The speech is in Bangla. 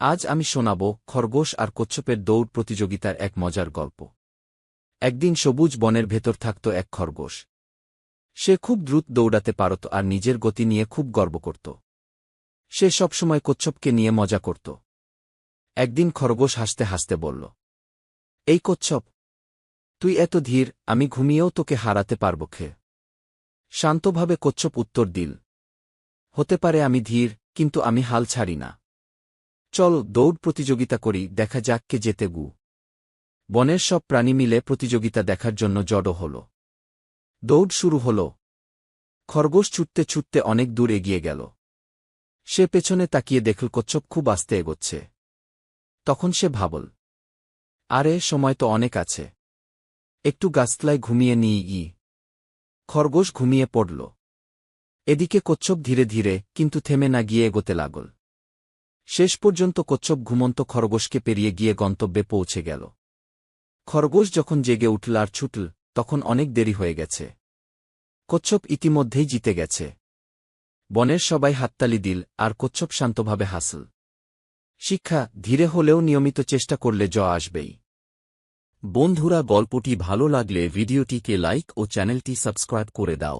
আজ আমি শোনাব খরগোশ আর কচ্ছপের দৌড় প্রতিযোগিতার এক মজার গল্প। একদিন সবুজ বনের ভেতর থাকত এক খরগোশ। সে খুব দ্রুত দৌড়াতে পারত আর নিজের গতি নিয়ে খুব গর্ব করত। সে সবসময় কচ্ছপকে নিয়ে মজা করত। একদিন খরগোশ হাসতে হাসতে বলল, এই কচ্ছপ, তুই এত ধীর, আমি ঘুমিয়েও তোকে হারাতে পারব খে। শান্তভাবে কচ্ছপ উত্তর দিল, হতে পারে আমি ধীর, কিন্তু আমি হাল ছাড়ি না। চল দৌড় প্রতিযোগিতা করি, দেখা যাক কে জেতে গু। বনের সব প্রাণী মিলে প্রতিযোগিতা দেখার জন্য জড়ো হল। দৌড় শুরু হল। খরগোশ ছুটতে ছুটতে অনেক দূর এগিয়ে গেল। সে পেছনে তাকিয়ে দেখল কচ্ছপ খুব আস্তে এগোচ্ছে। তখন সে ভাবল, আরে সময় তো অনেক আছে, একটু গাছতলায় ঘুমিয়ে নিই। খরগোশ ঘুমিয়ে পড়ল। এদিকে কচ্ছপ ধীরে ধীরে কিন্তু থেমে না গিয়ে এগোতে লাগল। শেষ পর্যন্ত কচ্ছপ ঘুমন্ত খরগোশকে পেরিয়ে গিয়ে গন্তব্যে পৌঁছে গেল। খরগোশ যখন জেগে উঠল আর ছুটল, তখন অনেক দেরি হয়ে গেছে। কচ্ছপ ইতিমধ্যেই জিতে গেছে। বনের সবাই হাততালি দিল আর কচ্ছপ শান্তভাবে হাসল। শিক্ষা, ধীরে হলেও নিয়মিত চেষ্টা করলে জয় আসবেই। বন্ধুরা, গল্পটি ভালো লাগলে ভিডিওটিকে লাইক ও চ্যানেলটি সাবস্ক্রাইব করে দাও।